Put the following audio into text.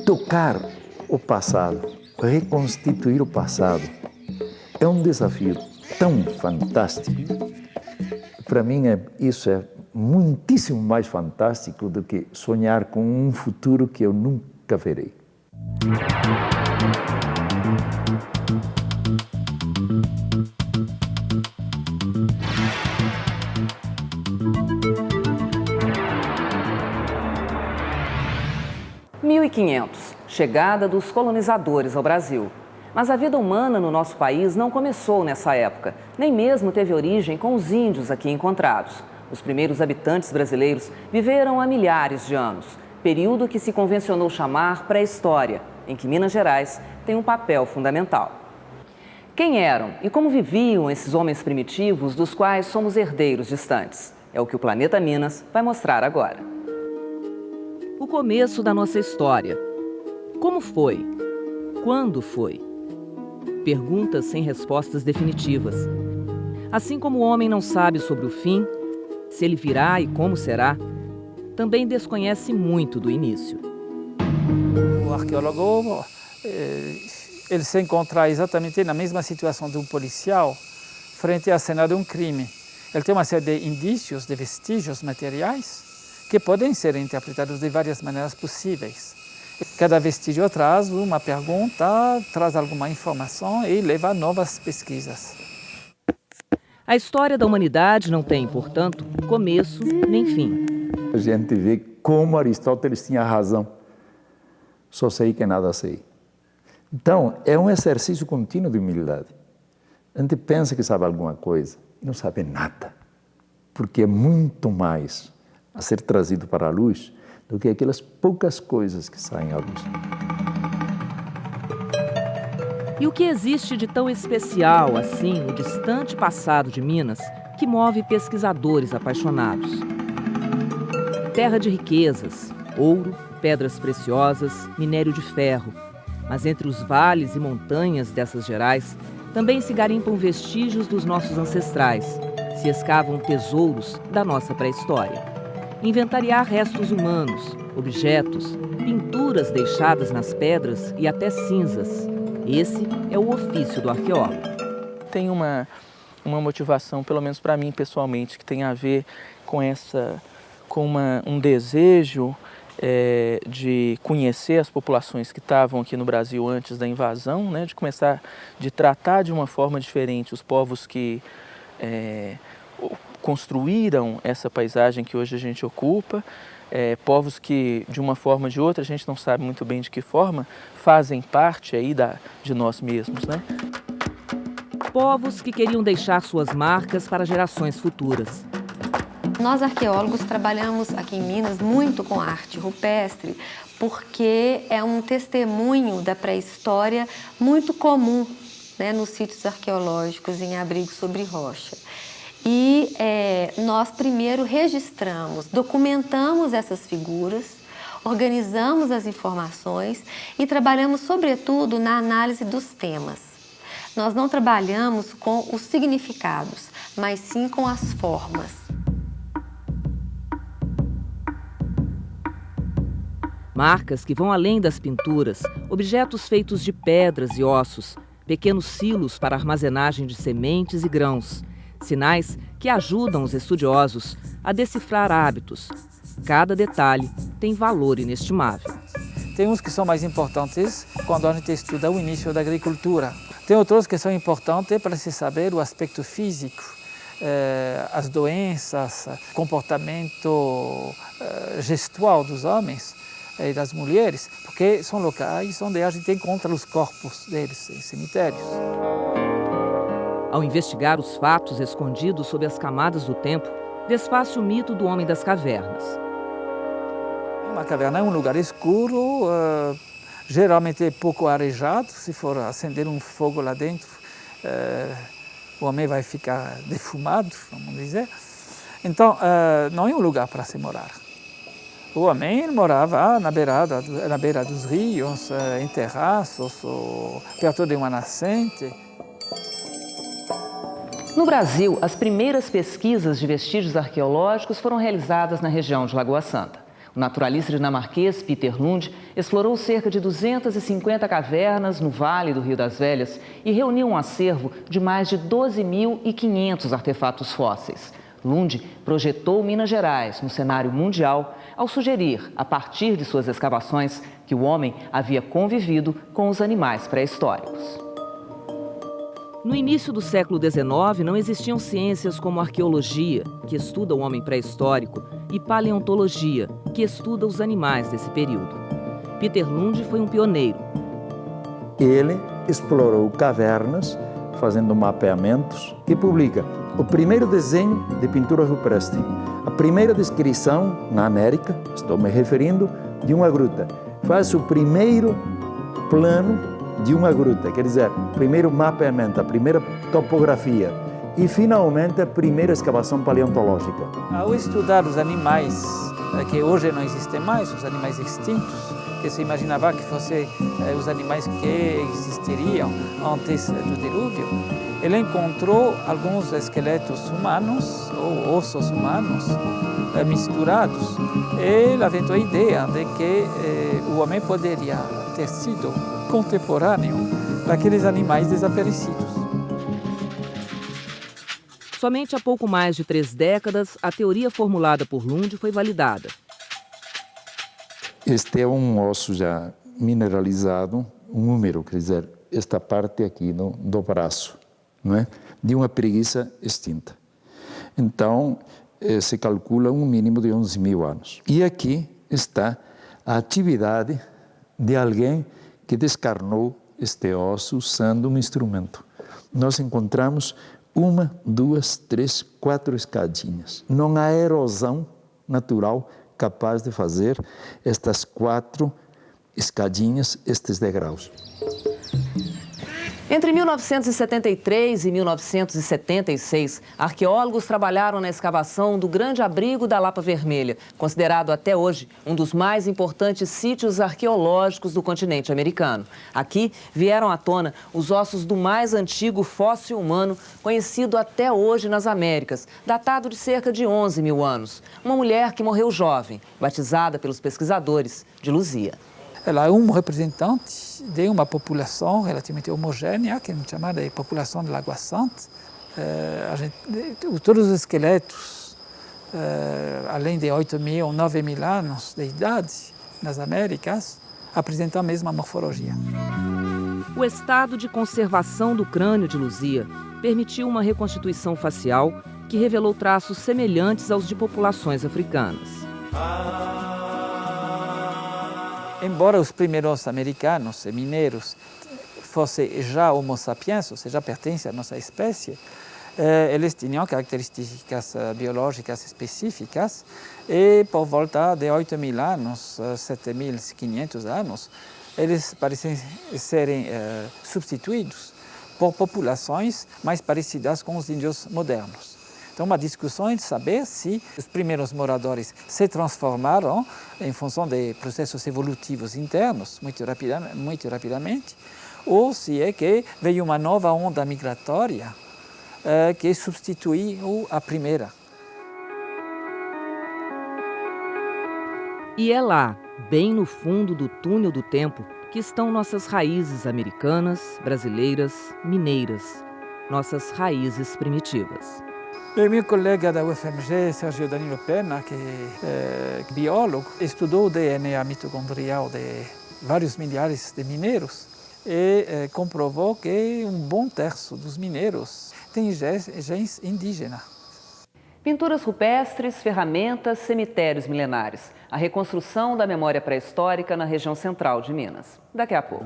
Tocar o passado, reconstituir o passado, é um desafio tão fantástico. Para mim, isso é muitíssimo mais fantástico do que sonhar com um futuro que eu nunca verei. Em 1500, chegada dos colonizadores ao Brasil. Mas a vida humana no nosso país não começou nessa época, nem mesmo teve origem com os índios aqui encontrados. Os primeiros habitantes brasileiros viveram há milhares de anos, período que se convencionou chamar pré-história, em que Minas Gerais tem um papel fundamental. Quem eram e como viviam esses homens primitivos dos quais somos herdeiros distantes? É o que o Planeta Minas vai mostrar agora. O começo da nossa história. Como foi? Quando foi? Perguntas sem respostas definitivas. Assim como o homem não sabe sobre o fim, se ele virá e como será, também desconhece muito do início. O arqueólogo, ele se encontra exatamente na mesma situação de um policial frente à cena de um crime. Ele tem uma série de indícios, de vestígios materiais que podem ser interpretados de várias maneiras possíveis. Cada vestígio traz uma pergunta, traz alguma informação e leva a novas pesquisas. A história da humanidade não tem, portanto, começo nem fim. A gente vê como Aristóteles tinha razão. Só sei que nada sei. Então, é um exercício contínuo de humildade. A gente pensa que sabe alguma coisa e não sabe nada, porque é muito mais a ser trazido para a luz do que aquelas poucas coisas que saem à luz. E o que existe de tão especial assim no distante passado de Minas que move pesquisadores apaixonados? Terra de riquezas, ouro, pedras preciosas, minério de ferro. Mas entre os vales e montanhas dessas Gerais também se garimpam vestígios dos nossos ancestrais, se escavam tesouros da nossa pré-história. Inventariar restos humanos, objetos, pinturas deixadas nas pedras e até cinzas. Esse é o ofício do arqueólogo. Tem uma motivação, pelo menos para mim pessoalmente, que tem a ver com um desejo de conhecer as populações que estavam aqui no Brasil antes da invasão, né, de tratar de uma forma diferente os povos que construíram essa paisagem que hoje a gente ocupa, povos que, de uma forma ou de outra, a gente não sabe muito bem de que forma, fazem parte aí de nós mesmos, né? Povos que queriam deixar suas marcas para gerações futuras. Nós arqueólogos trabalhamos aqui em Minas muito com arte rupestre, porque é um testemunho da pré-história muito comum, né, nos sítios arqueológicos, em abrigos sobre rocha. E nós primeiro registramos, documentamos essas figuras, organizamos as informações e trabalhamos sobretudo na análise dos temas. Nós não trabalhamos com os significados, mas sim com as formas. Marcas que vão além das pinturas, objetos feitos de pedras e ossos, pequenos silos para armazenagem de sementes e grãos. Sinais que ajudam os estudiosos a decifrar hábitos. Cada detalhe tem valor inestimável. Tem uns que são mais importantes quando a gente estuda o início da agricultura. Tem outros que são importantes para se saber o aspecto físico, as doenças, comportamento gestual dos homens e das mulheres, porque são locais onde a gente encontra os corpos deles em cemitérios. Ao investigar os fatos escondidos sob as camadas do tempo, desfaz-se o mito do homem das cavernas. Uma caverna é um lugar escuro, geralmente pouco arejado. Se for acender um fogo lá dentro, o homem vai ficar defumado, vamos dizer. Então, não é um lugar para se morar. O homem morava na beira dos rios, em terraços, ou perto de uma nascente. No Brasil, as primeiras pesquisas de vestígios arqueológicos foram realizadas na região de Lagoa Santa. O naturalista dinamarquês Peter Lund explorou cerca de 250 cavernas no Vale do Rio das Velhas e reuniu um acervo de mais de 12.500 artefatos fósseis. Lund projetou Minas Gerais no cenário mundial ao sugerir, a partir de suas escavações, que o homem havia convivido com os animais pré-históricos. No início do século XIX, não existiam ciências como arqueologia, que estuda o homem pré-histórico, e paleontologia, que estuda os animais desse período. Peter Lund foi um pioneiro. Ele explorou cavernas, fazendo mapeamentos, e publica o primeiro desenho de pintura rupestre, a primeira descrição na América, estou me referindo, de uma gruta. Faz o primeiro plano de uma gruta, quer dizer, primeiro mapeamento, a primeira topografia e, finalmente, a primeira escavação paleontológica. Ao estudar os animais que hoje não existem mais, os animais extintos, que se imaginava que fossem os animais que existiriam antes do dilúvio, ele encontrou alguns esqueletos humanos ou ossos humanos misturados e ele aventou a ideia de que o homem poderia ter sido contemporâneo daqueles animais desaparecidos. Somente há pouco mais de 3 décadas, a teoria formulada por Lund foi validada. Este é um osso já mineralizado, um número, quer dizer, esta parte aqui do braço, não é? De uma preguiça extinta. Então, se calcula um mínimo de 11.000 anos. E aqui está a atividade de alguém que descarnou este osso usando um instrumento. Nós encontramos 1, 2, 3, 4 escadinhas. Não há erosão natural capaz de fazer estas 4 escadinhas, estes degraus. Entre 1973 e 1976, arqueólogos trabalharam na escavação do Grande Abrigo da Lapa Vermelha, considerado até hoje um dos mais importantes sítios arqueológicos do continente americano. Aqui vieram à tona os ossos do mais antigo fóssil humano conhecido até hoje nas Américas, datado de cerca de 11.000 anos. Uma mulher que morreu jovem, batizada pelos pesquisadores de Luzia. Ela é um representante de uma população relativamente homogênea, que é chamada de população de Lagoa Santa. Todos os esqueletos, além de 8.000 ou 9.000 anos de idade nas Américas, apresentam a mesma morfologia. O estado de conservação do crânio de Luzia permitiu uma reconstituição facial que revelou traços semelhantes aos de populações africanas. Embora os primeiros americanos e mineiros fossem já Homo sapiens, ou seja, pertencem à nossa espécie, eles tinham características biológicas específicas e por volta de 8.000 anos, 7.500 anos, eles parecem serem substituídos por populações mais parecidas com os índios modernos. Então, uma discussão é de saber se os primeiros moradores se transformaram em função de processos evolutivos internos muito rapidamente, ou se é que veio uma nova onda migratória que substituiu a primeira. E é lá, bem no fundo do túnel do tempo, que estão nossas raízes americanas, brasileiras, mineiras, nossas raízes primitivas. O meu colega da UFMG, Sérgio Danilo Pena, que é biólogo, estudou o DNA mitocondrial de vários milhares de mineiros e comprovou que um bom terço dos mineiros tem genes indígenas. Pinturas rupestres, ferramentas, cemitérios milenares. A reconstrução da memória pré-histórica na região central de Minas. Daqui a pouco.